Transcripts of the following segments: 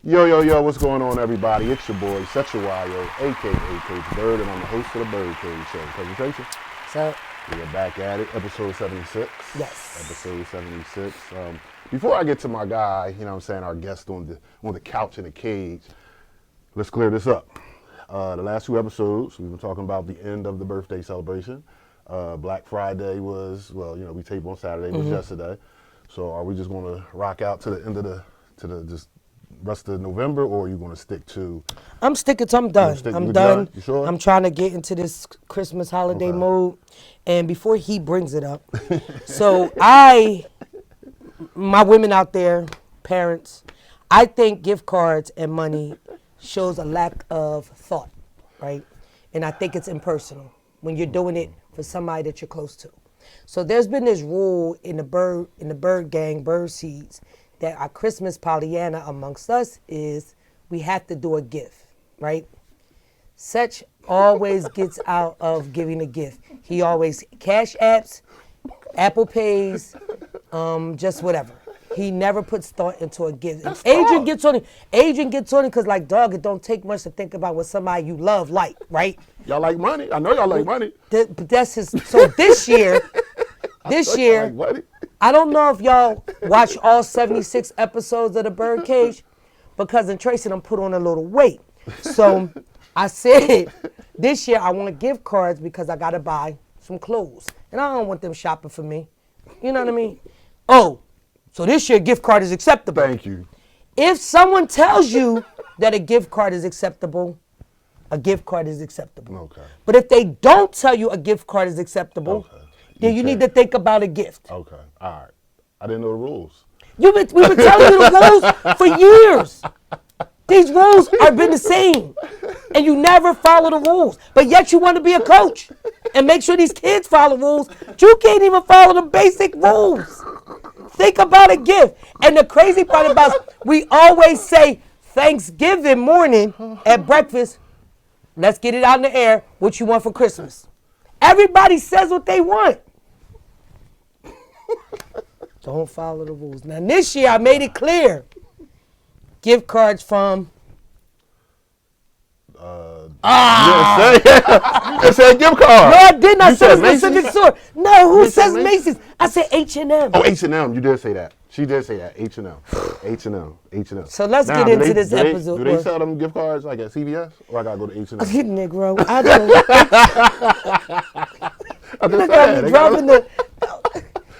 Yo, what's going on, everybody? It's your boy, Carsillo, a.k.a. Coach Bird, and I'm the host of the BYRDCAGE show. Cousin TRACEY. What's up? We are back at it, episode 76. Yes. Episode 76. Before I get to my guy, you know what I'm saying, our guest on the couch in the cage, let's clear this up. The last two episodes, we've been talking about the end of the birthday celebration. Black Friday was, we taped on Saturday, was yesterday. So are we just going to rock out to the end of the rest of November, or are you going to stick to? I'm sticking to. I'm done. I'm done. You sure? I'm trying to get into this Christmas holiday mode. And before he brings it up, so my women out there, parents, I think gift cards and money shows a lack of thought, right? And I think it's impersonal when you're doing it for somebody that you're close to. So there's been this rule in the bird gang, bird seeds, that our Christmas Pollyanna amongst us is we have to do a gift, right? Such always gets out of giving a gift. He always cash apps, Apple Pays, just whatever. He never puts thought into a gift. And Adrian gets on it because, like, dog, it don't take much to think about what somebody you love like, right? Y'all like money? I know y'all like money. But that's his. So this year, I don't know if y'all watch all 76 episodes of the BYRDCAGE, but Cousin TRACEY done put on a little weight. So I said, this year I want gift cards because I got to buy some clothes. And I don't want them shopping for me. You know what I mean? Oh, so this year gift card is acceptable. Thank you. If someone tells you that a gift card is acceptable, a gift card is acceptable. Okay. But if they don't tell you a gift card is acceptable, then you need to think about a gift. Okay. All right. I didn't know the rules. We've been telling you the rules for years. These rules have been the same. And you never follow the rules. But yet you want to be a coach and make sure these kids follow rules. You can't even follow the basic rules. Think about a gift. And the crazy part about it, we always say Thanksgiving morning at breakfast, let's get it out in the air, what you want for Christmas. Everybody says what they want. Don't follow the rules. Now this year I made it clear. Gift cards from. You said gift card. No, I didn't. I said a specific store. No, who says Macy's? I said H&M. Oh, H&M. You did say that. She did say that. H&M. H&M. So let's get into this episode. Do they sell them gift cards like at CVS, or I gotta go to H&M? Negro, I don't. Look at me dropping the.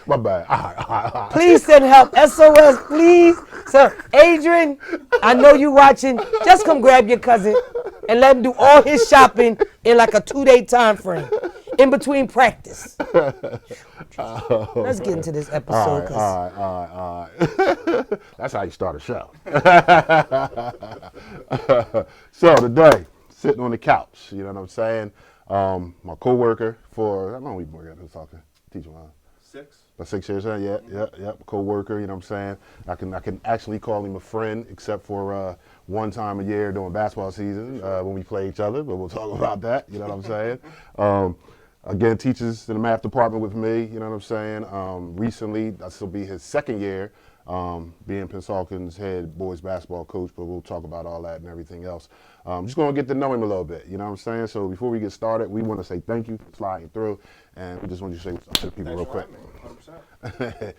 My bad. All right. Please send help. SOS, please. So, Adrian, I know you watching. Just come grab your cousin and let him do all his shopping in like a 2-day time frame in between practice. Let's get into this episode. All right. That's how you start a show. So today, sitting on the couch, you know what I'm saying? My coworker for, how long we been talking? Teaching line. 6. About 6 years, yeah. Co-worker, you know what I'm saying? I can actually call him a friend, except for one time a year during basketball season when we play each other, but we'll talk about that, you know what I'm saying? Again, teaches in the math department with me, you know what I'm saying? Recently, this will be his second year being Pennsauken's head boys basketball coach, but we'll talk about all that and everything else. Just going to get to know him a little bit, you know what I'm saying? So before we get started, we want to say thank you for sliding through, and we just want you to say what's up to the people real quick. 100%.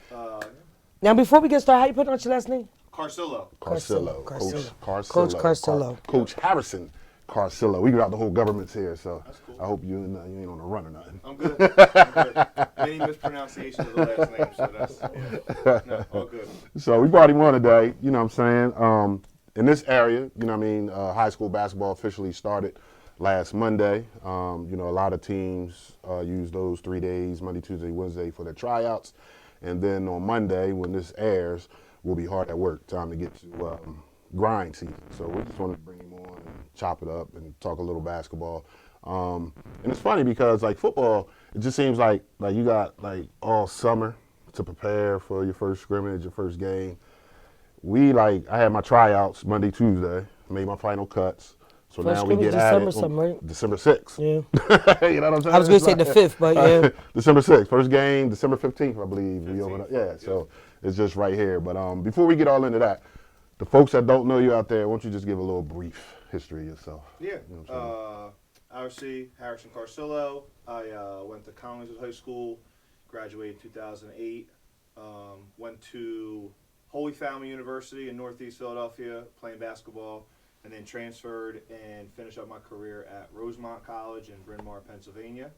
Now, before we get started, how you put on your last name? Carsillo. Carsillo. Coach Carsillo. Coach Harrison Carsillo. We got the whole government's here, so cool. I hope you ain't on the run or nothing. I'm good. Many mispronunciations of the last name, so that's all good. So we brought him on today, you know what I'm saying? In this area, you know what I mean, high school basketball officially started last Monday. You know, a lot of teams use those 3 days, Monday, Tuesday, Wednesday, for their tryouts. And then on Monday, when this airs, we'll be hard at work. Time to get to grind season. So we just wanted to bring him on and chop it up and talk a little basketball. And it's funny because, like, football, it just seems like you got, like, all summer to prepare for your first scrimmage, your first game. I had my tryouts Monday, Tuesday, made my final cuts. So First now we get December at it something, right? December 6th. Yeah. You know what I'm saying? I was going to say the 5th, but yeah. December 6th. First game, December 15th, I believe. We open up. Yeah, so it's just right here. But before we get all into that, the folks that don't know you out there, why don't you just give a little brief history of yourself? Yeah. You know what I'm Obviously, Harrison Carsillo. I went to Collingwood High School, graduated in 2008. Went to Holy Family University in Northeast Philadelphia, playing basketball, and then transferred and finished up my career at Rosemont College in Bryn Mawr, Pennsylvania.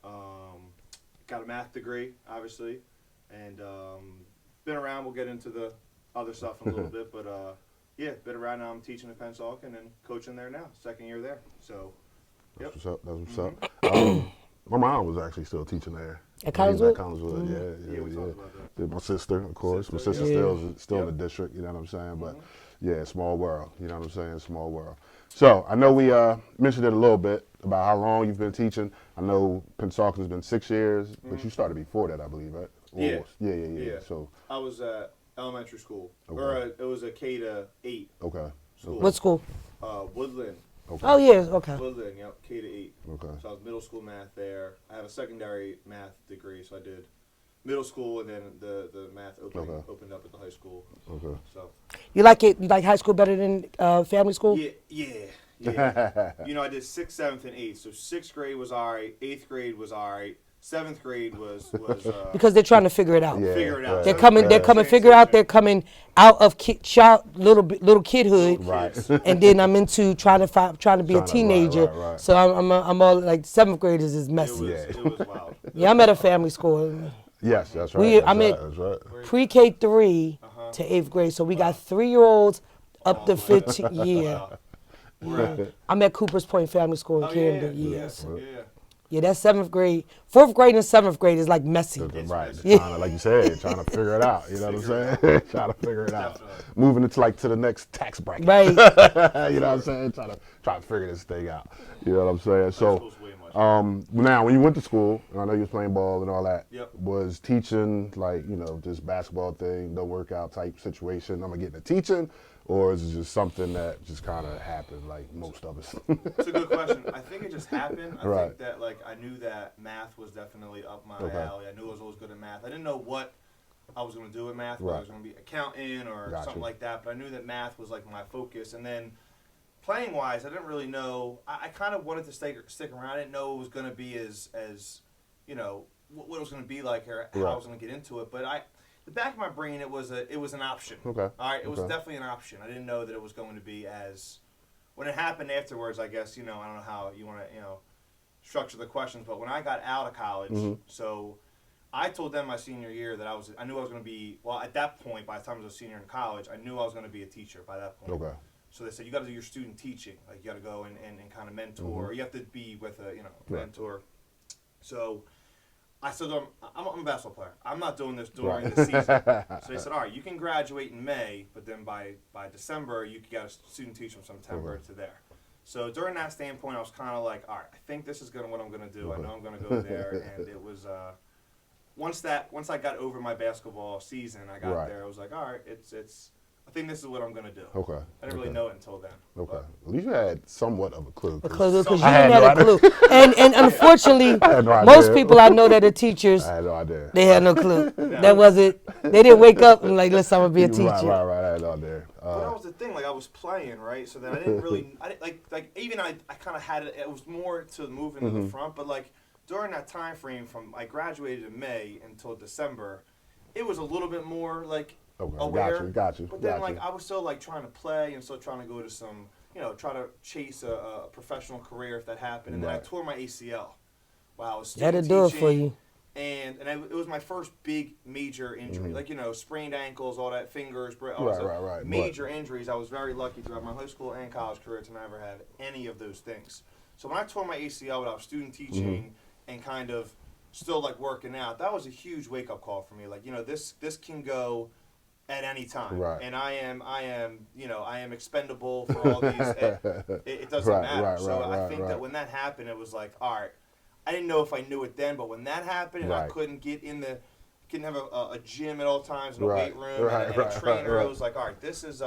Got a math degree, obviously, and been around. We'll get into the other stuff in a little bit, but yeah, been around now. I'm teaching at Pennsauken and coaching there now, second year there. So, That's yep. what's up. That's what's up. My mom was actually still teaching there. At Collinswood? At Collinswood, Yeah, we talked about that. Yeah, my sister, of course. My sister still in the district. You know what I'm saying? But yeah, small world. You know what I'm saying? Small world. So I know we mentioned it a little bit about how long you've been teaching. I know Pennsauken has been 6 years, but you started before that, I believe, right? Yeah. Yeah. So I was at elementary school, Okay. or it was a K to 8 okay. school. What school? Woodland. Okay. Oh, yeah, okay. Woodland, yep, K to 8. Okay. So I was middle school math there. I have a secondary math degree, so I did middle school, and then the math opened up at the high school. Okay. So You like it? You like high school better than family school? yeah. You know, I did 6th, 7th, and 8th. So 6th grade was all right, 8th grade was all right, 7th grade was Because they're trying to figure it out. Yeah. figure it out. They're So coming. They're coming. Figure out. They're transition. coming out of little kidhood, Right. and then I'm into trying to be a Trying to- teenager. right. So I'm all like 7th graders is It messy. was, it was wild. Yeah, I'm at a family school, Yes, that's right. I'm at That's right. pre-K 3 to 8th grade. So we got 3-year-olds up to 15. Yeah. Right. I'm at Cooper's Point Family School in Oh, Camden. yeah. Yes. Yeah. Yeah, that's 7th grade. 4th grade and 7th grade is like messy. Right. messy. Trying to, like you said, trying to figure it out. You know what I'm saying? Trying to figure it out. Definitely. Moving it to the next tax bracket. Right. You know what I'm saying? Trying to figure this thing out. You know what I'm saying? So, School's way much. now when you went to school, and I know you was playing ball and all that, Yep. was teaching like this basketball thing, no workout type situation? I'm gonna get into teaching, or is it just something that just kind of happened like most of us? It's a good question. I think it just happened. I Right. think that I knew that math was definitely up my Okay. alley. I knew I was always good at math. I didn't know what I was going to do with math, whether I Right. was going to be accountant or Gotcha. something like that. But I knew that math was my focus. And then playing wise, I didn't really know. I kind of wanted to stick around. I didn't know it was going to be as what it was going to be like or how I Right. was going to get into it. But the back of my brain, it was an option. Okay. All right, it was Okay. definitely an option. I didn't know that it was going to be as. When it happened afterwards, I guess I don't know how you want to structure the questions, but when I got out of college, so I told them my senior year that I knew I was going to be at that point. By the time I was a senior in college, I knew I was going to be a teacher by that point. Okay. So they said you got to do your student teaching, you got to go and kind of mentor. Or you have to be with a mentor. So I said I'm a basketball player. I'm not doing this during the season. So they said, all right, you can graduate in May, but then by December you got a student teach from September to there. So during that standpoint, I was kind of like, all right, I think this is what I'm going to do. I know I'm going to go there, and it was once I got over my basketball season, I got Right. there. I was like, all right, it's. I think this is what I'm going to do. Okay. I didn't really know it until then. Okay. but- At least you had somewhat of a clue. Because you didn't I had have no a clue. And unfortunately, had no most idea. people I know that are teachers, I had no idea. they had no clue. That wasn't, they didn't wake up and listen, I'm going to be a teacher. Right. I had no idea. But that was the thing. I was playing, right? So then I didn't really. I kind of had it. It was more to moving to the front. But during that time frame from I graduated in May until December, it was a little bit more aware. Got you. But then I was still trying to play and still trying to go to some try to chase a professional career if that happened. And then I Right. tore my ACL while I was That'll student do it teaching. for you. And it was my first big major injury, sprained ankles, all that, fingers, Right. major injuries. I was very lucky throughout my high school and college career to never have any of those things. So when I tore my ACL when I was student teaching and kind of still working out, that was a huge wake up call for me. This can go at any time, Right. and I am expendable for all these. It doesn't matter. So I think that when that happened, it was all right. I didn't know if I knew it then, but when that happened and I Right. couldn't have a gym at all times and a Right. weight room and a trainer, I was like, all right, this is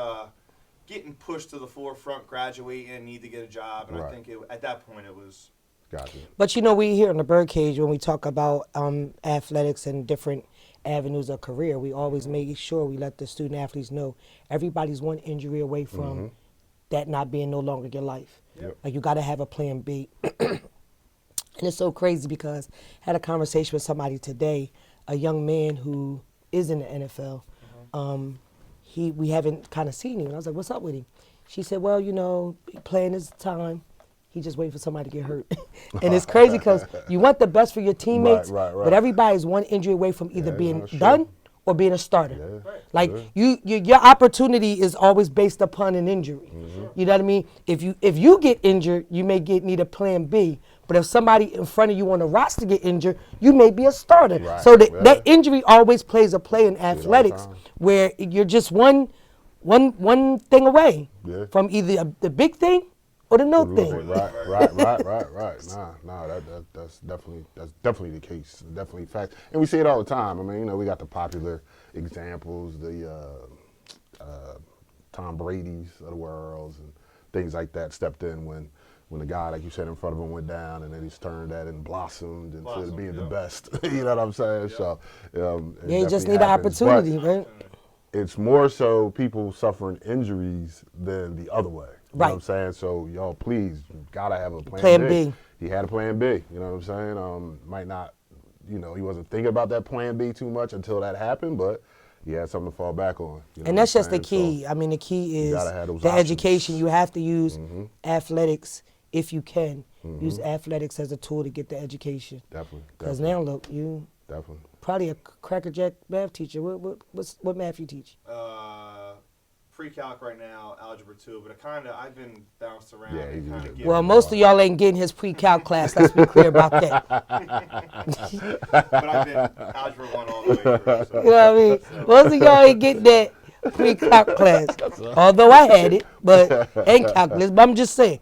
getting pushed to the forefront, graduating, and need to get a job. And I Right. think at that point it was. Got you. But we here in the Birdcage, when we talk about athletics and different avenues of career, we always make sure we let the student athletes know everybody's one injury away from that not being no longer your life. Yep. Like, you got to have a plan B. And it's so crazy because I had a conversation with somebody today, a young man who is in the NFL. We haven't kind of seen him. And I was like, what's up with him? She said, well, you know, playing his time. He just waiting for somebody to get hurt. And it's crazy because you want the best for your teammates, Right. but everybody's one injury away from either being no, sure. done or being a starter. Yeah, Like, sure. your opportunity is always based upon an injury. You know what I mean? If you get injured, you may need a plan B. But if somebody in front of you on the roster get injured, you may be a starter. Right, So yeah. that injury always plays a play in all the athletics, time. where you're just one thing away Yeah. from either the big thing or the no thing. Right. Nah, that's definitely the case. Definitely fact. And we see it all the time. I mean, you know, we got the popular examples, the Tom Brady's of the world and things like that stepped in when the guy, like you said, in front of him went down, and then he's turned that and blossomed into being the best. You know what I'm saying? So, Yeah, you just need an opportunity, right? It's more so people suffering injuries than the other way. You know what I'm saying? So, y'all, please, gotta have a plan B. He had a plan B. You know what I'm saying? Might not, you know, he wasn't thinking about that plan B too much until that happened, but he had something to fall back on. You know And that's what just I'm the saying? key. I mean, the key is gotta have those the options. education. You have to use athletics if you can. Use athletics as a tool to get the education. Definitely. Because now, look, you Definitely. probably a crackerjack math teacher. What math you teach? Pre-calc right now, algebra 2, but I've been bounced around. Yeah, and he's kinda good. given- Well, most of y'all ain't getting his pre-calc class. Let's be clear about that. but I've been algebra 1 all the way through. So. You know what I mean? Most of y'all ain't getting that pre-calc class. Although I had it, but ain't calculus. But I'm just saying,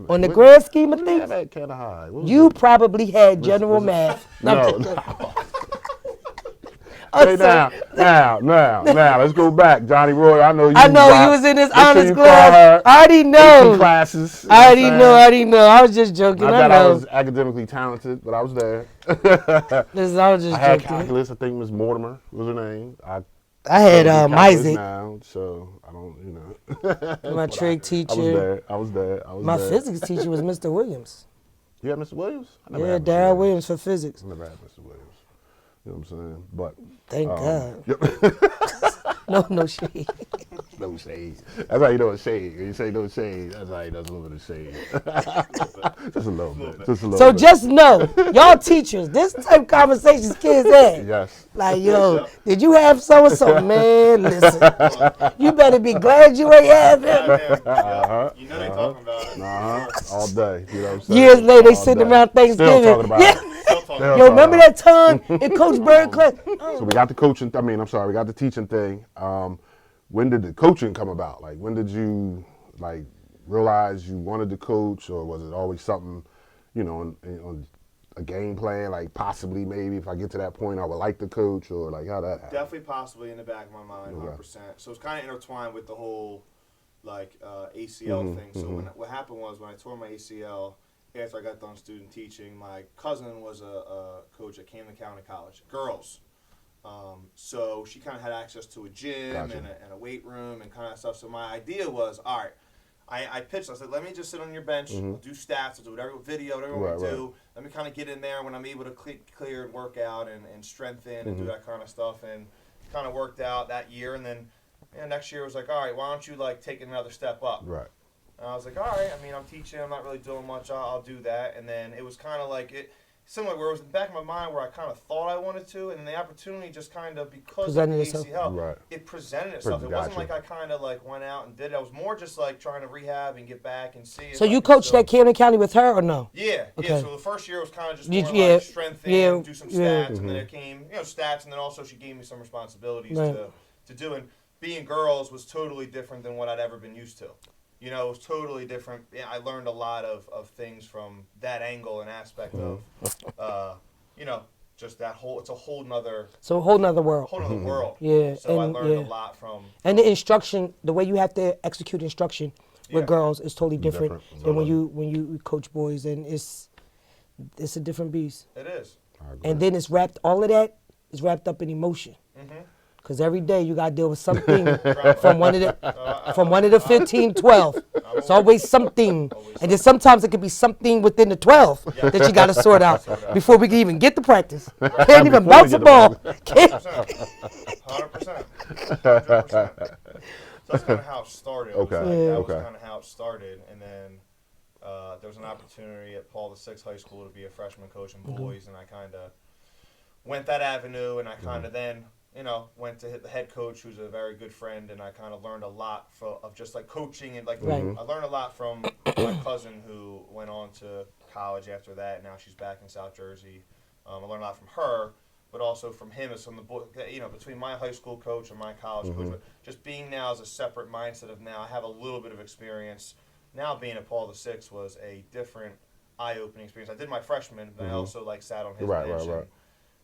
on the grand scheme of things, Kind of high. you probably had general math. No. Hey, now, let's go back. Johnny Roy, I know you. You was in this honors class. I already AP know. classes. I already know. I was just joking. I I thought I know. was academically talented, but I was there. I was just I had joking. calculus. I think Miss Mortimer was her name. I had calculus Isaac, now, so I don't, you know. my trig teacher. I was there. My physics teacher was Mr. Williams. You had Mr. Williams? I never Yeah, had Mr. Darryl Williams for physics. I never had Mr. Williams. You know what I'm saying? But Thank God. Yep. No shade. No shade. That's how you know it's shade. When you say no shade, that's how you know it's a little bit of shade. Just a little bit. Just a little So bit. just know, y'all teachers, this type of conversations kids have. Yes. Like, yo, did you have so-and-so? Man, listen, you better be glad you ain't have him. You know they talking about it. All day. You know what I'm saying? Years later, they All sitting day. around Thanksgiving. Still talking about Yeah. it. Still talking Still Yo, talking remember about that time in Coach Bird class? So we got the coaching. We got the teaching thing. When did the coaching come about? Like, when did you realize you wanted to coach, or was it always something, you know, on a game plan? Like, possibly, maybe if I get to that point, I would like to coach, or like how that happened? Definitely, possibly in the back of my mind, 100%. So it's kind of intertwined with the whole ACL thing. So what happened was when I tore my ACL after I got done student teaching, my cousin was a coach at Camden County College, girls. So she kind of had access to a gym and a weight room and kind of stuff. So my idea was, all right, I pitched. I said, let me just sit on your bench, I'll do stats, I'll do whatever video, whatever we do. Let me kind of get in there when I'm able to clear and work out and strengthen and do that kind of stuff. And kind of worked out that year. And then next year was like, all right, why don't you take another step up? Right. And I was like, all right. I mean, I'm teaching. I'm not really doing much. I'll do that. And then it was kind of like it. Similar, where it was in the back of my mind where I kind of thought I wanted to, and then the opportunity just kind of, because Presented of the itself. ACL, it presented itself. It wasn't Gotcha. like I kind of went out and did it. I was more just trying to rehab and get back and see. So you coached at Camden County with her or no? Yeah, Okay. yeah. So the first year was kind of just You- more yeah, strengthen, yeah, do some yeah. stats, and then it came, stats, and then also she gave me some responsibilities Right. to do. And being girls was totally different than what I'd ever been used to. It was totally different. Yeah, I learned a lot of things from that angle and aspect of, just that whole. It's a whole nother world. world. Yeah, So I and learned yeah. a lot from. And the instruction, the way you have to execute instruction with girls is totally different than when you coach boys, and it's a different beast. It is. And then it's wrapped all of that is wrapped up in emotion. Because every day you got to deal with something from one of the 15, 12. It's always something. And then sometimes it could be something within the 12 that you got to sort out before we can even get to practice. Can't even Before we bounce a get to ball. 100%. 100%. So that's kind of how it started. Okay. That Okay. was kind of how it started. And then there was an opportunity at Paul VI High School to be a freshman coach in boys, and I kind of went that avenue, and I kind of then, went to hit the head coach, who's a very good friend, and I kind of learned a lot of just like coaching and like Right. I learned a lot from my cousin who went on to college after that. Now she's back in South Jersey. I learned a lot from her, but also from him as from the boy. Between my high school coach and my college coach, but just being now as a separate mindset of now I have a little bit of experience. Now being at Paul VI was a different eye-opening experience. I did my freshman, but I also like sat on his bench and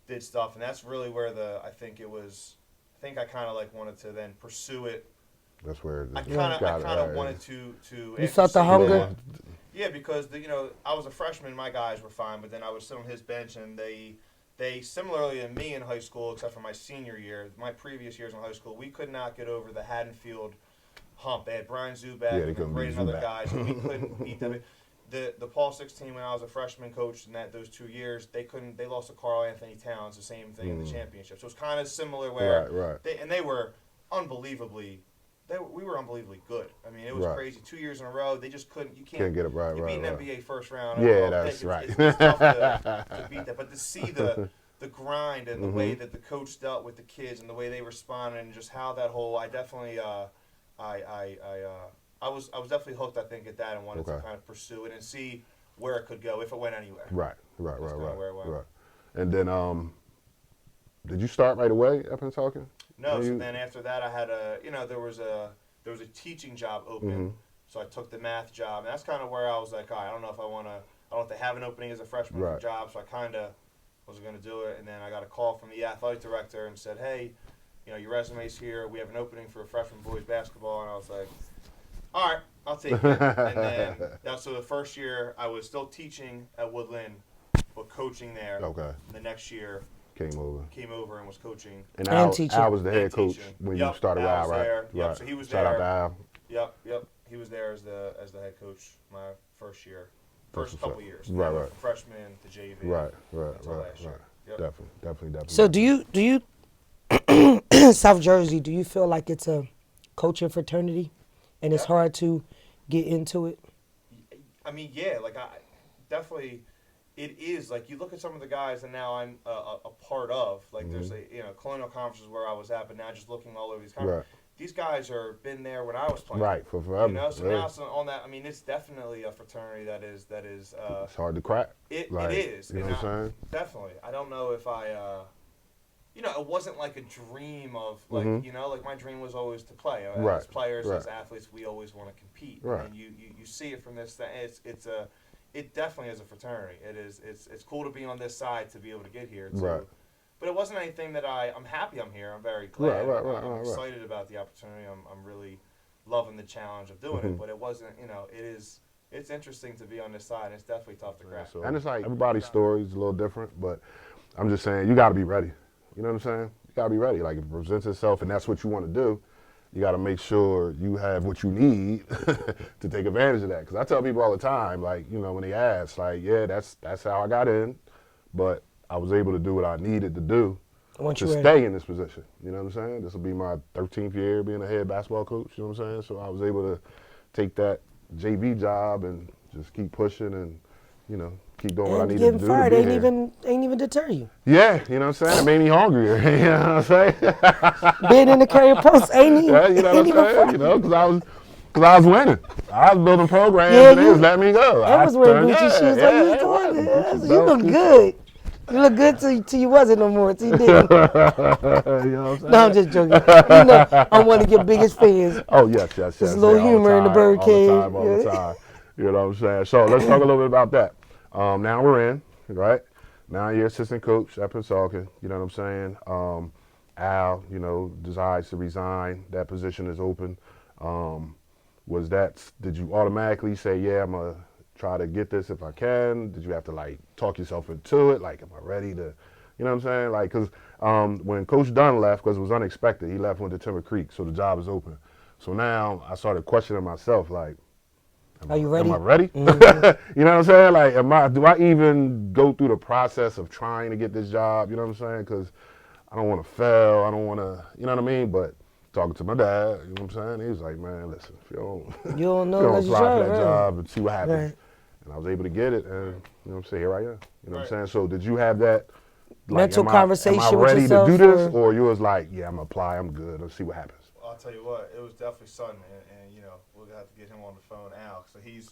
did stuff, and that's really where I think I kind of like wanted to then pursue it. That's where I kind of wanted to. You felt the hunger? Yeah, because I was a freshman, my guys were fine, but then I would sit on his bench, and they similarly to me in high school, except for my senior year, my previous years in high school, we could not get over the Haddonfield hump. They had Brian Zuback and great other guys, and we couldn't beat them. The Paul 16 when I was a freshman coach in those 2 years, they lost to Carl Anthony Towns, the same thing in the championship. So it was kind of similar where they were unbelievably. We were unbelievably good. I mean, it was crazy. 2 years in a row, they just couldn't. You can't get it right. You beat an NBA first round. Yeah, that's right. It's tough to beat that, but to see the grind and the way that the coach dealt with the kids and the way they responded and just how that whole. I definitely. I was definitely hooked, I think, at that and wanted to kind of pursue it and see where it could go if it went anywhere. Right. Where it went. And then, did you start right away up in talking? No. So then after that, I had there was a teaching job open, so I took the math job, and that's kind of where I was like, all right, I don't know if I want to. I don't know if they have an opening as a freshman for job, so I kind of wasn't going to do it. And then I got a call from the athletic director and said, hey, your resume's here. We have an opening for freshman boys basketball, and I was like, all right, I'll take it. And then so the first year I was still teaching at Woodland, but coaching there. Okay. And the next year came over and was coaching. And Al was the head coach when you started out, right? There. Yep. Right. So he was Shout there. out to Al. Yep. He was there as the head coach my first year, first couple years. Right. From freshman to JV. Right. Yep. Definitely. So do you South Jersey, do you feel like it's a coaching fraternity and it's hard to get into it? I mean, yeah, like I definitely it is. Like you look at some of the guys that now I'm a part of, like there's Colonial Conferences where I was at, but now just looking all over these conferences. These guys are been there when I was playing. Right, for forever. So now on that, I mean, it's definitely a fraternity that is. It's hard to crack. It is. You know what I'm saying? Definitely. I don't know if I. It wasn't like a dream of like like my dream was always to play. As players, as athletes, we always want to compete. Right. And you see it from this thing. It definitely is a fraternity. It is. It's cool to be on this side to be able to get here. Right. But it wasn't anything that I'm happy I'm here. I'm very glad. I'm excited about the opportunity. I'm really loving the challenge of doing it. But it wasn't, it's interesting to be on this side. It's definitely tough to crack. And it's like everybody's story is a little different, but I'm just saying you got to be ready. You know what I'm saying? You got to be ready. Like if it presents itself and that's what you want to do, you got to make sure you have what you need to take advantage of that. Because I tell people all the time, like, when they ask, like, yeah, that's how I got in, but I was able to do what I needed to do to stay in this position. You know what I'm saying? This will be my 13th year being a head basketball coach. You know what I'm saying? So I was able to take that JV job and just keep pushing and, keep doing what I needed to do. Getting fired ain't even deter you. Yeah, you know what I'm saying? It made me hungrier. You know what I'm saying? Being in the career post ain't even. Yeah, you know what I'm saying? Because I was winning. I was building programs and they was letting me go. I was wearing Gucci shoes like you was doing. You look good. You look good till you wasn't no more, till you didn't. You know what I'm saying? No, I'm just joking. I'm one of your biggest fans. Oh, yes. Just a little humor in the birdcage. All the time. You know what I'm saying? So let's talk a little bit about that. Now we're in, right? Now you're assistant coach at Pennsauken. You know what I'm saying? Al, decides to resign. That position is open. Did you automatically say, yeah, I'm going to try to get this if I can? Did you have to, talk yourself into it? Am I ready to You know what I'm saying? Like, cause when Coach Dunn left, because it was unexpected, he left, went to Timber Creek, so the job is open. So now I started questioning myself, like, Are you ready? am I ready? Mm-hmm. You know what I'm saying? Like, do I even go through the process of trying to get this job? You know what I'm saying? Because I don't want to fail. I don't want to, you know what I mean? But talking to my dad, you know what I'm saying? He was like, man, listen, if you don't, You don't if know you don't unless you apply try, for that right? job and see what happens. Right. And I was able to get it, and you know what I'm saying? Here I am. You know what I'm Right. saying? So did you have that? Like, Mental am I conversation with ready to do yourself, this, or you was like, yeah, I'm gonna apply, I'm good, let's see what happens. I'll tell you what, it was definitely sudden, and you know, we'll have to get him on the phone now. So he's,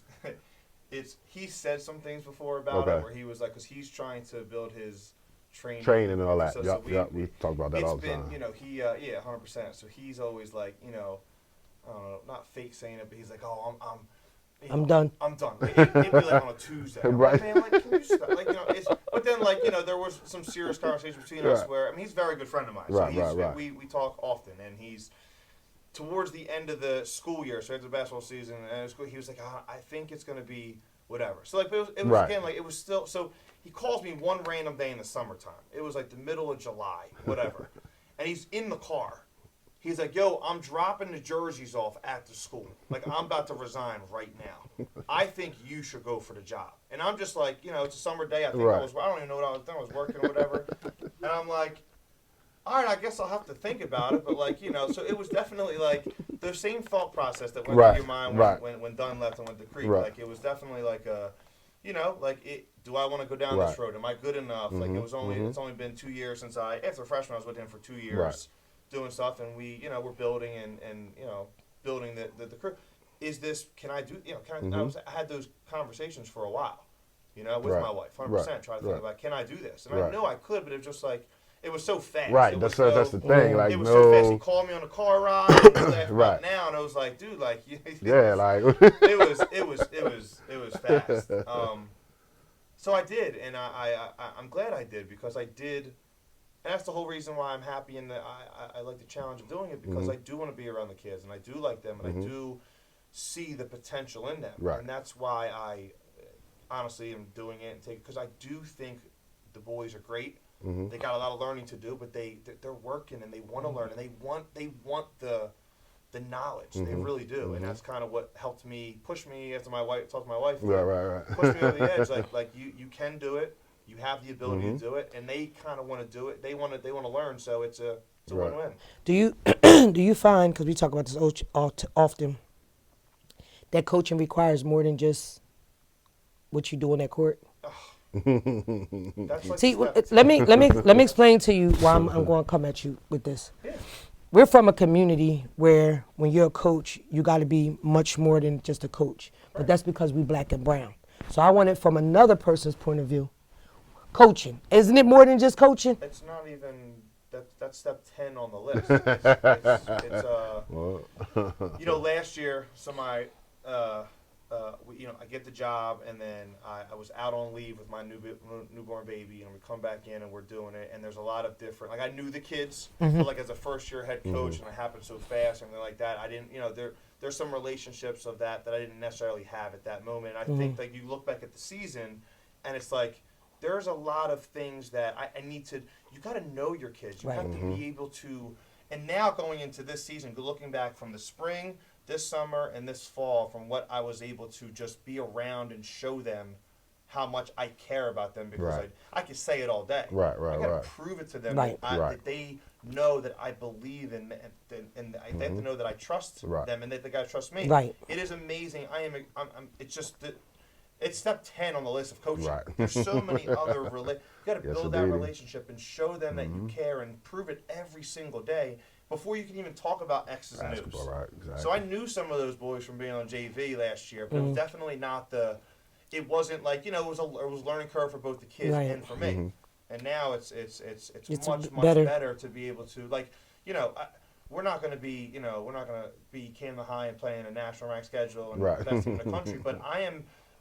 he said some things before about Okay. it where he was like, because he's trying to build his training Training and all that. So Yep. We talk about that all the time. You know, he, yeah, 100%. So he's always like, you know, I don't know, not fake saying it, but he's like, oh, you I'm know, done. I'm done. It'd be like on a Tuesday. I'm Right. like, man, like, can you stop? Like, you know, but then, like, you know, there was some serious conversation between us Right. where, I mean, he's a very good friend of mine. So Right. we talk often, and he's, towards the end of the school year, so after the basketball season, and he was like, I think it's going to be whatever. So, like, it was Right. again, like, it was still, so he calls me one random day in the summertime. It was like the middle of July, whatever. And he's in the car. He's like, yo, I'm dropping the jerseys off at the school. Like, I'm about to resign right now. I think you should go for the job. And I'm just like, you know, it's a summer day. I think Right. I don't even know what I was doing. I was working or whatever. And I'm like, all right, I guess I'll have to think about it. But, like, you know, so it was definitely, like, the same thought process that went Right. through your mind Right. when Dunn left and went to Creek. Right. Like, it was definitely like a, you know, like, do I want to go down Right. this road? Am I good enough? Like, it was only, it's only been 2 years since after freshman, I was with him for 2 years. Right. Doing stuff, and we, you know, we're building and you know, building the crew. Is this? Can I do? You know, I had those conversations for a while, you know, with Right. my wife, 100%, Right. trying to think Right. about, can I do this? And I Right. knew I could, but it was just like, it was so fast. Right. It That's was the thing. Like, it was so fast. He no. called me on the car ride. And we laughed Right. about now, and I was like, dude, like, Yeah. Like. it was fast. So I did, and I'm glad I did, because I did. And that's the whole reason why I'm happy, and I like the challenge of doing it, because I do want to be around the kids, and I do like them, and I do see the potential in them. Right. And that's why I honestly am doing it, because I do think the boys are great. They got a lot of learning to do, but they're working, and they want to learn, and they want the knowledge. They really do, and that's kind of what helped me, push me after my wife talked to my wife. Right. Push me over the edge, like you can do it. You have the ability to do it, and they kind of want to do it. They want to learn, so it's a Right. win-win. Do you do you find, because we talk about this often, that coaching requires more than just what you do on that court? That's like See, the step. let me explain to you why I'm going to come at you with this. Yeah. We're from a community where when you're a coach, you got to be much more than just a coach. But that's because we black and brown. So I want it from another person's point of view. Coaching, isn't it more than just coaching? It's not even that's step 10 on the list. You know, last year, I get the job, and then I was out on leave with my newborn baby, and we come back in and we're doing it, and there's a lot of different, like, I knew the kids, but like as a first year head coach, and it happened so fast and everything like that, I didn't, you know, there's some relationships of that I didn't necessarily have at that moment. I think, like, you look back at the season, and it's like, there's a lot of things that I need to, you got to know your kids. You have to be able to, and now going into this season, looking back from the spring, this summer, and this fall, from what I was able to just be around and show them how much I care about them, because Right. I could say it all day. Right. I got to prove it to them Right. that they know that I believe in, and they have to know that I trust Right. them, and that they got to trust me. Right. It is amazing. It's just that. It's step 10 on the list of coaching. Right. There's so many other you got to Yes, build that indeedy. relationship and show them that you care, and prove it every single day before you can even talk about X's and O's. Basketball, right? Exactly. So I knew some of those boys from being on JV last year, but it was definitely not it wasn't like, you know, it was a learning curve for both the kids Right. and for me. And now it's much better. better to be able to, like, you know, we're not going to be Canada High and playing a national ranked schedule and Right. the best team in the country, but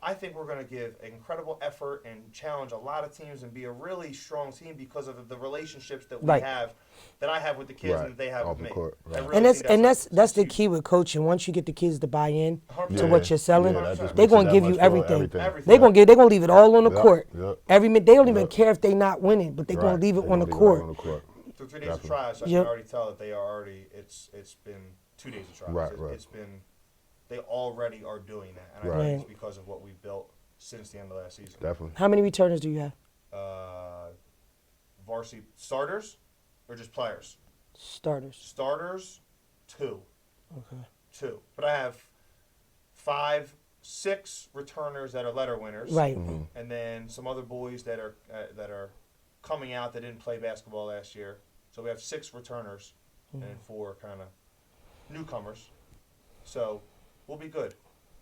I think we're going to give incredible effort and challenge a lot of teams and be a really strong team because of the relationships that we Right. have, that I have with the kids Right. and that they have Off with the me. court, right. I really And think that's the huge. key with coaching. Once you get the kids to buy in to 100%. what you're selling, Yeah, that just they're makes it gonna that give much you for everything. Everything. They're gonna leave it all on the Yep, court. yep. They don't even Yep. care if they're not winning, but they're gonna Right. leave it They on the gonna leave it court. on the court. Through 3 days of Definitely. trials, I Yep. can already tell that they are already. It's been 2 days of trials. Right, right. It's been. They already are doing that, and I Right. think it's because of what we've built since the end of last season. Definitely. How many returners do you have? Varsity starters or just players? Starters. Starters, 2. Okay. 2. But I have 5, 6 returners that are letter winners. Right. And then some other boys that are coming out that didn't play basketball last year. So we have 6 returners and 4 kind of newcomers. So we'll be good.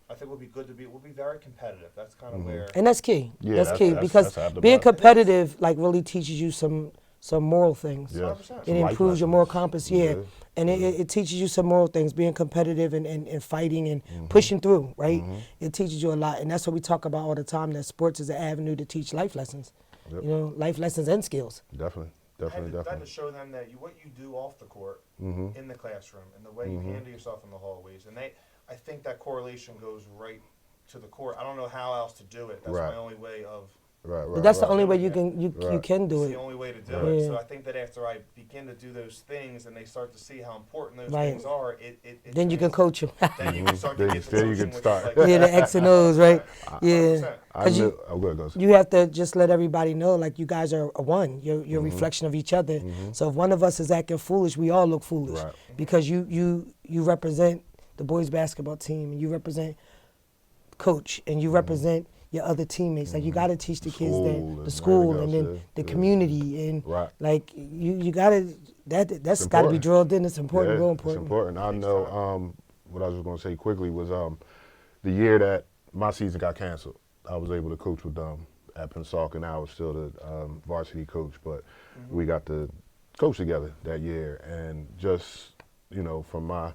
I think we'll be good we'll be very competitive. That's kind of where. And that's key. Yeah, that's key because that's half the being battle. competitive like really teaches you some moral things. Yeah. 100%. It Some life improves your moral lessons. compass, yeah. Yeah. And it teaches you some moral things, being competitive and fighting and pushing through, right? It teaches you a lot. And that's what we talk about all the time, that sports is an avenue to teach life lessons. Yep. You know, life lessons and skills. Definitely. I had Definitely. to Definitely. show them that what you do off the court, in the classroom, and the way you handle yourself in the hallways, and I think that correlation goes right to the court. I don't know how else to do it. That's Right. my only way of. Right. Right. But that's right. the only way you can you Right. can do It's the it. only way to do Right. it. Yeah. So I think that after I begin to do those things and they start to see how important those Right. things are, Then you can coach them. Then you can start to Then get the you coaching, can which is start. like- Yeah, the X and O's, right? 100%. Yeah. I 'Cause knew. Oh, good. Go. You have to just let everybody know, like, you guys are a one. You're a reflection of each other. So if one of us is acting foolish, we all look foolish. Right. Because you represent the boys basketball team, and you represent coach, and you represent your other teammates. Like, you got to teach the kids School that and the school everything and else, then yeah. the Yeah. community and Right. like you got to that's got to be important. drilled in. It's important, real important. It's important. I know. What I was going to say quickly was the year that my season got canceled. I was able to coach with them at Pensacola, and I was still the varsity coach. But we got to coach together that year, and just from my.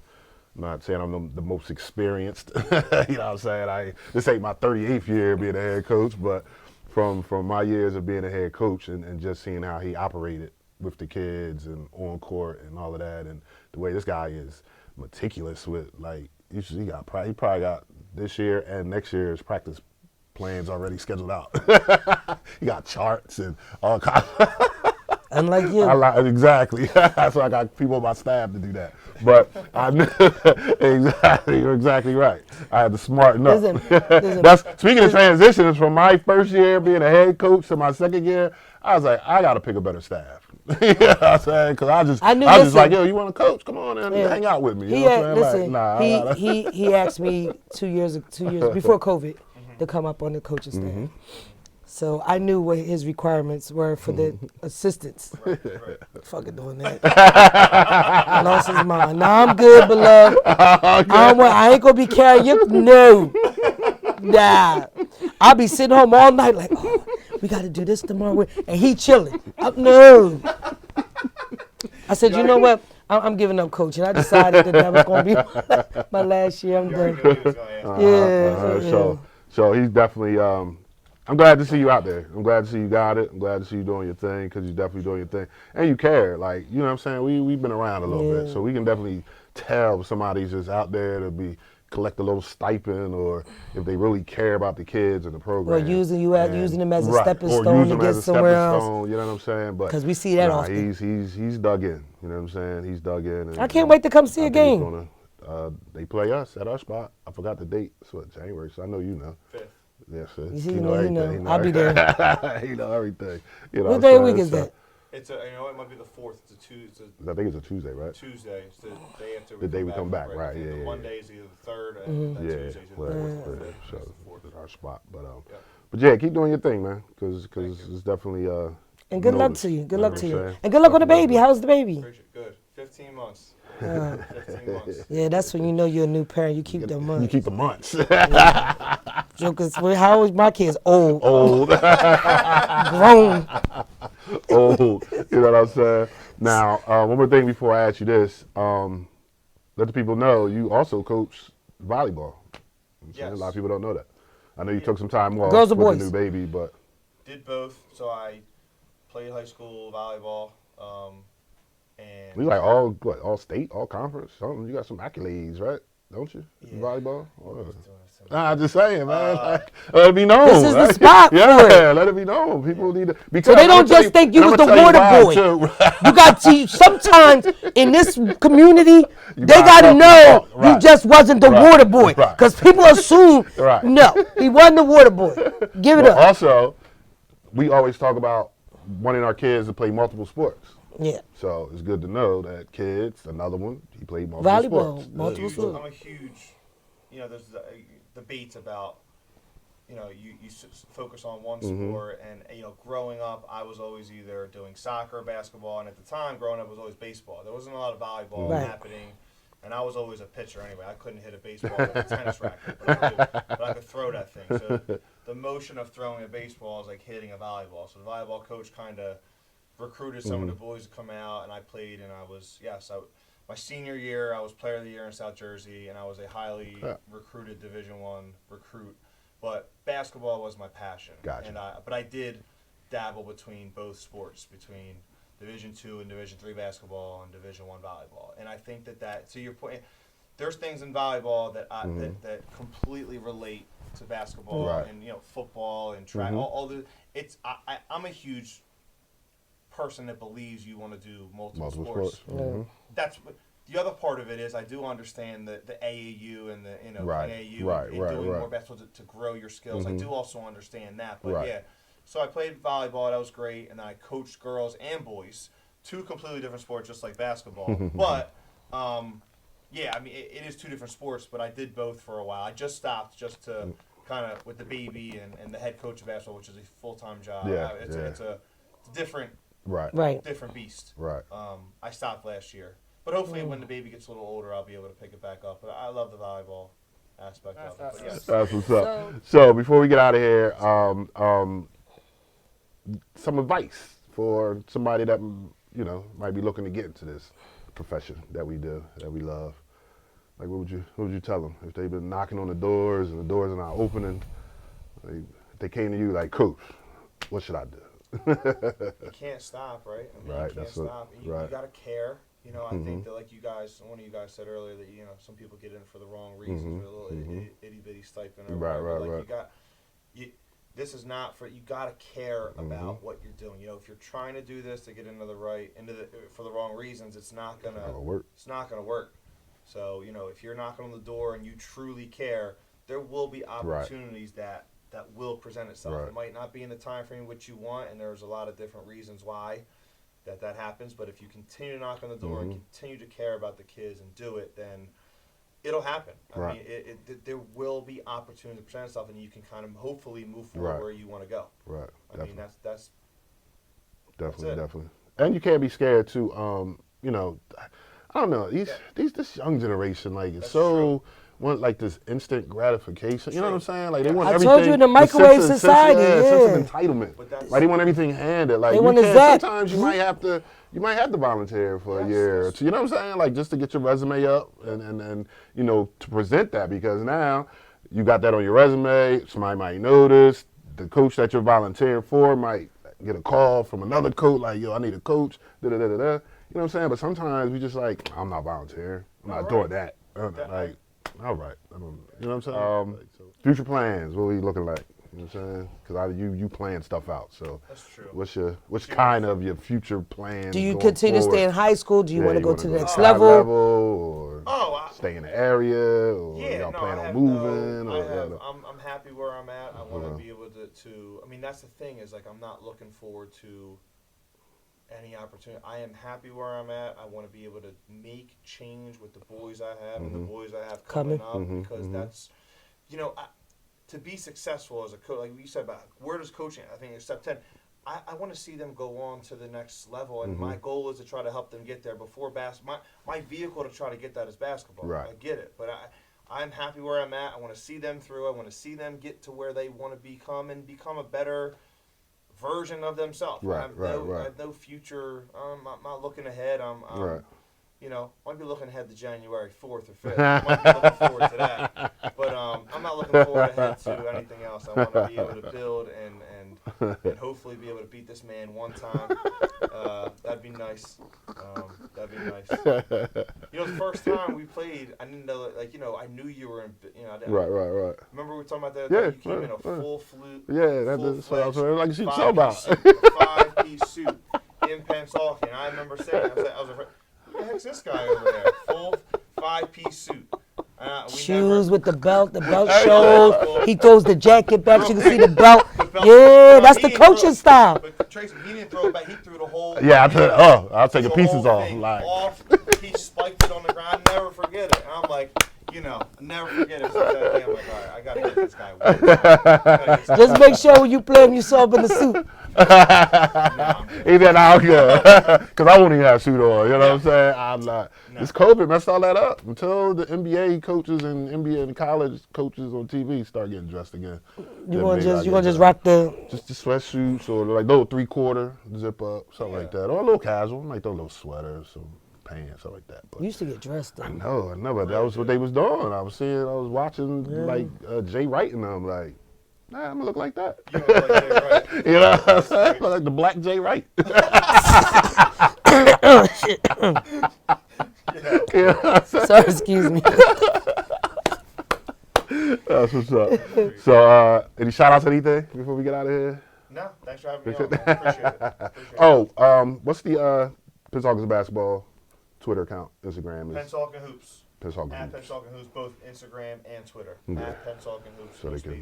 I'm not saying I'm the most experienced, you know what I'm saying? This ain't my 38th year being a head coach, but from my years of being a head coach and just seeing how he operated with the kids and on court and all of that, and the way this guy is meticulous with, like, he probably got this year and next year's practice plans already scheduled out. He got charts and all kinds. Unlike you. Exactly. That's why I got people on my staff to do that. But I knew exactly. You're exactly right. I had to smarten up. Listen. Speaking of transitions, from my first year being a head coach to my second year, I was like, I got to pick a better staff. You know what I'm saying? Because I was just like, yo, you want to coach? Come on and hang out with me. You know what I'm saying? Like, he asked me 2 years before COVID to come up on the coaching staff. So I knew what his requirements were for the assistants. Fucking doing that. Lost his mind. Nah, I'm good, beloved. I ain't gonna be carrying you. No. Nah. I'll be sitting home all night like, oh, we gotta do this tomorrow. And he chilling. No. I said, you know what? I'm giving up coaching. I decided that was gonna be my last year. I'm done. So he's definitely. I'm glad to see you out there. I'm glad to see you got it. I'm glad to see you doing your thing, because you're definitely doing your thing. And you care. Like, you know what I'm saying? We've been around a little bit. So we can definitely tell if somebody's just out there to collect a little stipend, or if they really care about the kids and the program. Or using them as a stepping stone to get somewhere else. You know what I'm saying? Because we see that often. He's dug in. You know what I'm saying? He's dug in. And, I can't wait to come see a game. They play us at our spot. I forgot the date. It's what, January, so I know you know. 5th. Yes, sir. You see, He know everything. He know I'll be there. He know everything. You know What day of the week is that? It's it might be the 4th. It's a Tuesday. I think it's a Tuesday, right? Tuesday. It's the day after The day we come back, right, I think yeah, the yeah, Monday is either the 3rd and then Yeah, Tuesday's either the well, 4th or yeah, 5th. so That's the 4th. it's our spot, but Yep. but yeah, keep doing your thing, man, because it's definitely And good luck noticed. to you. Good know luck what to I'm you. saying? And good luck with the baby. How's the baby? Appreciate it. Good. 15 months. 15 months. Yeah, that's when you know you're a new parent. You keep them You months. keep the months. Jokers, how old my kids? Old. Old. Grown. Old. You know what I'm saying? Now, one more thing before I ask you this. Let the people know you also coach volleyball. You know what I'm saying? Yes. A lot of people don't know that. I know you took some time off Girls or with boys? the new baby, but Did both. So I played high school volleyball, and we like all state, all conference. Something. You got some accolades, right? Don't you? In Yeah. volleyball. What was doing this to me? Nah, I'm just saying, man. Let it be known. This is the right? spot for Yeah, let it be known. People need to. Because So they I'ma don't tell just think you and was I'ma the tell you water why, boy. too. You got to sometimes in this community, they gotta got to talk know the talk, right. you just wasn't the Right, water boy, right. because people assume Right. no, he wasn't the water boy. Give it But up. also, we always talk about wanting our kids to play multiple sports. Yeah, So it's good to know that kids, another one, he played multiple volleyball, sports. multiple Huge, sports. I'm a huge, there's debates about, you focus on one sport, and growing up, I was always either doing soccer, basketball, and at the time, growing up was always baseball. There wasn't a lot of volleyball Right. happening, and I was always a pitcher anyway. I couldn't hit a baseball with a tennis racket, but I could throw that thing. So the motion of throwing a baseball is like hitting a volleyball. So the volleyball coach kind of recruited some of the boys to come out, and I played, and my senior year, I was player of the year in South Jersey, and I was a highly recruited Division I recruit. But basketball was my passion. Gotcha. But I did dabble between both sports, between Division II and Division III basketball and Division I volleyball. And I think that to your point, there's things in volleyball that that completely relate to basketball Right. and football and track. All the I'm a huge person that believes you want to do multiple sports. That's what the other part of it is. I do understand the AAU and the Right, NAU right, and right, doing right. more basketball to grow your skills. I do also understand that, but Right. yeah. So I played volleyball. That was great, and then I coached girls and boys, two completely different sports, just like basketball. But yeah, I mean it is two different sports. But I did both for a while. I just stopped just to kind of with the baby and the head coach of basketball, which is a full-time job. Yeah, It's a different Right. different beast. Right. I stopped last year, but hopefully when the baby gets a little older, I'll be able to pick it back up. But I love the volleyball aspect of it. But yes. That's what's up. So before we get out of here, some advice for somebody that might be looking to get into this profession that we do, that we love. Like, what would you tell them if they've been knocking on the doors and the doors are not opening? If they came to you like, Coach, what should I do? You can't stop, right? I mean, Right, you can't that's stop. You right. got to care. I think that like one of you guys said earlier that some people get in for the wrong reasons, with a little itty bitty stipend or whatever. This is not for you. Got to care about what you're doing. If you're trying to do this to get for the wrong reasons, it's not gonna work. It's not gonna work. So if you're knocking on the door and you truly care, there will be opportunities that will present itself. Right. It might not be in the time frame which you want, and there's a lot of different reasons why that happens. But if you continue to knock on the door and continue to care about the kids and do it, then it'll happen. I mean, there will be opportunities to present itself, and you can kind of hopefully move forward where you want to go. Right. I mean, that's Definitely. And you can't be scared to, I don't know, this young generation, like, it's That's so want like this instant gratification. You know what I'm saying? Like they want I everything. told you in the microwave society, sense of entitlement. But Like they want everything handed. Like They you want a can't. Zap. Sometimes you might have to volunteer for a year or two. You know what I'm saying? Like just to get your resume up and to present that, because now you got that on your resume. Somebody might notice. The coach that you're volunteering for might get a call from another coach like, yo, I need a coach. Da da da da da. You know what I'm saying? But sometimes we just like, I'm not volunteering. I'm not doing that. Like, all right. You know what I'm saying? Future plans. What are we looking like? You know what I'm saying? Because you plan stuff out. So That's true. What's kind of your future plans? Do you going continue to forward? stay in high school? Do you want to go wanna to the next high level? or stay in the area, or y'all plan on moving? I'm happy where I'm at. I want to be able to. I mean, that's the thing is like I'm not looking forward to any opportunity. I am happy where I'm at. I want to be able to make change with the boys I have and the boys I have coming up, because that's, to be successful as a coach, like we said about where does coaching, I think it's step 10. I want to see them go on to the next level, and my goal is to try to help them get there before basketball. My vehicle to try to get that is basketball. Right. I get it, but I'm happy where I'm at. I want to see them through. I want to see them get to where they want to become and become a better version of themselves. I have no future. I'm not looking ahead. you know, I might be looking ahead to January 4th or 5th. I might be looking forward to that. But I'm not looking forward ahead to anything else. I want to be able to build and hopefully be able to beat this man one time. That'd be nice. That'd be nice. You know, the first time we played, I didn't know, like, you know, I knew you were in, you know. Right. Remember we were talking about that? Yeah, You came in a right. full flute. Yeah, that's what I was like. You talking about? 5-piece suit in Pensacola. I remember saying, I was like, who the heck's this guy over there? Full 5-piece suit. Shoes with the belt shows. He throws the jacket back. You can see the belt. Yeah, that's the coaching style. But Tracy, he didn't throw it back. He threw the whole. Yeah, I'll take the pieces off. Like, he spiked it on the ground. Never forget it. And I'm like, you know, never forget it. So that day, I'm like, all right, I gotta get this guy. Just make sure when you play him, you saw him in the suit. Even out here, because I won't even have a suit on. You know what I'm saying? I'm not. This COVID messed all that up until the NBA coaches and NBA and college coaches on TV start getting dressed again. You gonna just rock the sweatsuits or like little 3/4 zip up, something like that, or a little casual, like those little sweaters, some pants, something like that. But you used to get dressed though. I know, but that was what they was doing. I was watching like Jay Wright and them, like, nah, I'm gonna look like that. You look like Jay Wright. You know what I'm saying? Like the black Jay Wright. You know what I'm saying? Sorry, excuse me. That's what's up. So, any shout outs, anything before we get out of here? No, thanks for having me on. Man. Appreciate it. What's the Pensacola basketball Twitter account, Instagram? Pensacola Hoops. Pensacola At Hoops. Pensacola Hoops, both Instagram and Twitter. Okay. At Pensacola Hoops. So they can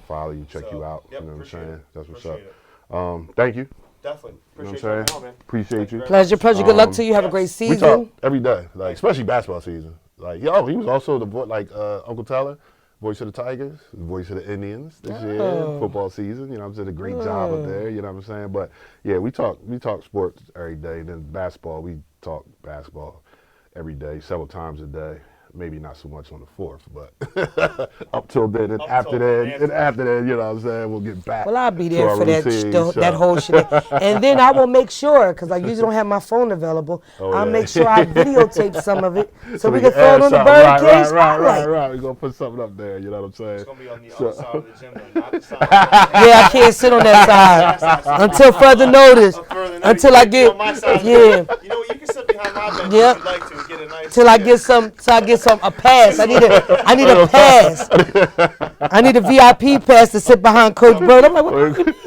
follow you, check you out. Yep, You know what I'm appreciate saying? it. That's what's Appreciate up. Thank you. Definitely. You know Appreciate what I'm you saying? having me on, man. Appreciate you. Pleasure. Good luck to you. Have a great We season. talk every day, like especially basketball season. Like, he was also the voice, like Uncle Tyler, voice of the Tigers, voice of the Indians this year, football season. You know what I'm saying? A great job up there. You know what I'm saying? But yeah, we talk sports every day. Then basketball, we talk basketball every day, several times a day. Maybe not so much on the 4th, but up till then. And after that, you know what I'm saying, we'll get back. Well, I'll be there to for our that routine, that whole shit. And then I will make sure, because I usually don't have my phone available, I'll make sure I videotape some of it so we can throw it on the BYRDCAGE spotlight. Right. We're going to put something up there, you know what I'm saying? It's going to be on the other side of the gym, though, not the side. Yeah, I can't sit on that side until further notice. Until I get, yeah. You know what, you can sit behind my bench if you'd like to get a nice. Till I get a pass. I need a pass. I need a VIP pass to sit behind Coach Bird. I'm like, what?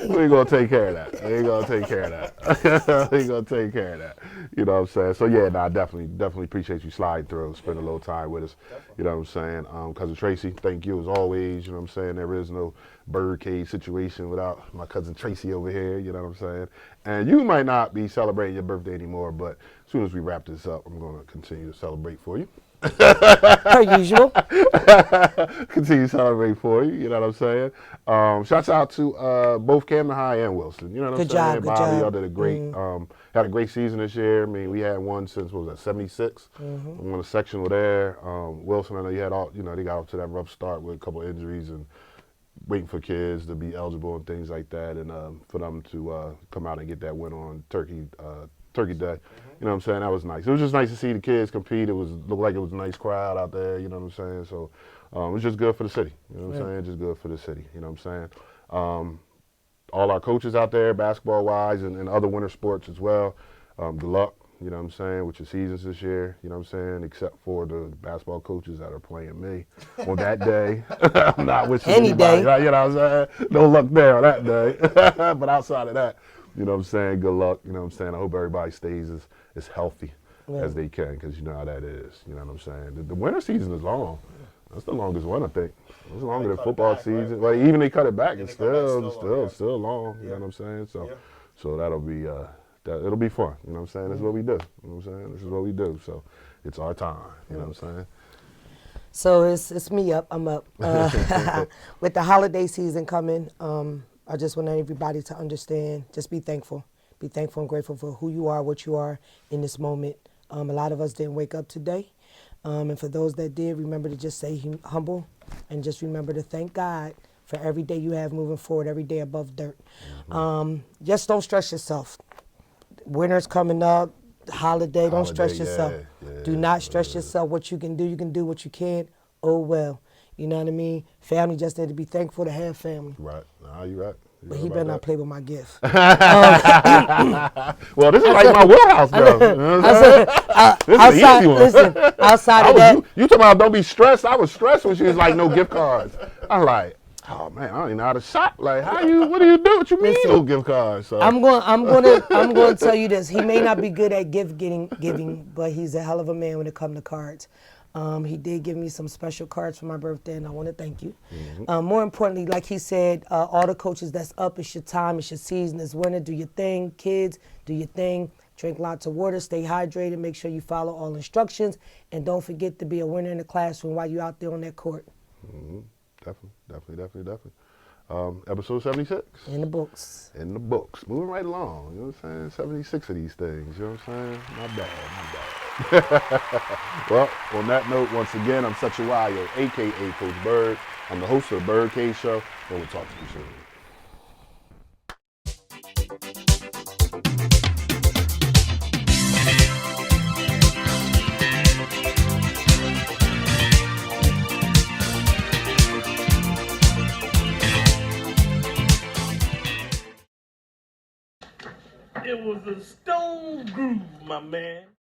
We're going to take care of that. We're going to take care of that. We're going to take care of that. You know what I'm saying? So, yeah, I definitely appreciate you sliding through, spending a little time with us. You know what I'm saying? Cousin Tracy, thank you as always. You know what I'm saying? There is no BYRDCAGE situation without my cousin Tracy over here. You know what I'm saying? And you might not be celebrating your birthday anymore, but as soon as we wrap this up, I'm going to continue to celebrate for you. Per usual. Continue to celebrate for you, you know what I'm saying? Shouts out to both Camden High and Wilson. You know what I'm saying? Good Bobby, job. y'all did a great, had a great season this year. I mean, we had one since, what was that, 76? Won a sectional there. Wilson, I know you had all, you know, they got off to that rough start with a couple of injuries and waiting for kids to be eligible and things like that, and for them to come out and get that win on Turkey Day. You know what I'm saying? That was nice. It was just nice to see the kids compete. Looked like it was a nice crowd out there, you know what I'm saying? So it was just good for the city. You know what I'm saying? Just good for the city, you know what I'm saying? All our coaches out there, basketball-wise, and other winter sports as well, good luck, you know what I'm saying, with your seasons this year, you know what I'm saying, except for the basketball coaches that are playing me on that day. I'm not wishing Any anybody, day. you know what I'm saying? No luck there on that day. But outside of that, you know what I'm saying, good luck, you know what I'm saying? I hope everybody stays as healthy as they can, because you know how that is, you know what I'm saying? The winter season is long. That's the longest one, I think. It's longer than football season. Right? Well, even they cut it back, it's still long, you know what I'm saying? So that'll be, it'll be fun, you know what I'm saying? This is what we do, you know what I'm saying? This is what we do, so it's our time, you know what I'm saying? So it's me up. I'm up. With the holiday season coming, I just want everybody to understand, just be thankful. Be thankful and grateful for who you are, what you are in this moment. A lot of us didn't wake up today. And for those that did, remember to just stay humble and just remember to thank God for every day you have moving forward, every day above dirt. Just don't stress yourself. Winter's coming up, holiday, don't stress yourself. Do not stress yourself. What you can do what you can. Oh well. You know what I mean? Family just need to be thankful to have family. Right. Nah, you right. You But right he about better that. not play with my gift. Well, this is like my wheelhouse, though. You know what I'm saying? This is an easy Outside, one. listen, outside of that, You talking about don't be stressed? I was stressed when she was like, no gift cards. I was like, oh man, I don't even know how to shop. Like, what do you do? What you mean no gift cards? So I'm going to tell you this. He may not be good at giving, but he's a hell of a man when it comes to cards. He did give me some special cards for my birthday, and I want to thank you. More importantly, like he said, all the coaches that's up, it's your time, it's your season, it's winter. Do your thing, kids. Do your thing. Drink lots of water. Stay hydrated. Make sure you follow all instructions, and don't forget to be a winner in the classroom while you're out there on that court. Definitely. Episode 76. In the books. In the books. Moving right along. You know what I'm saying? 76 of these things. You know what I'm saying? Not bad. Well, on that note, once again, I'm Sechiwayo, a.k.a. Coach Bird. I'm the host of the BYRDCAGE Show, and we'll talk to you soon. It was a stone groove, my man.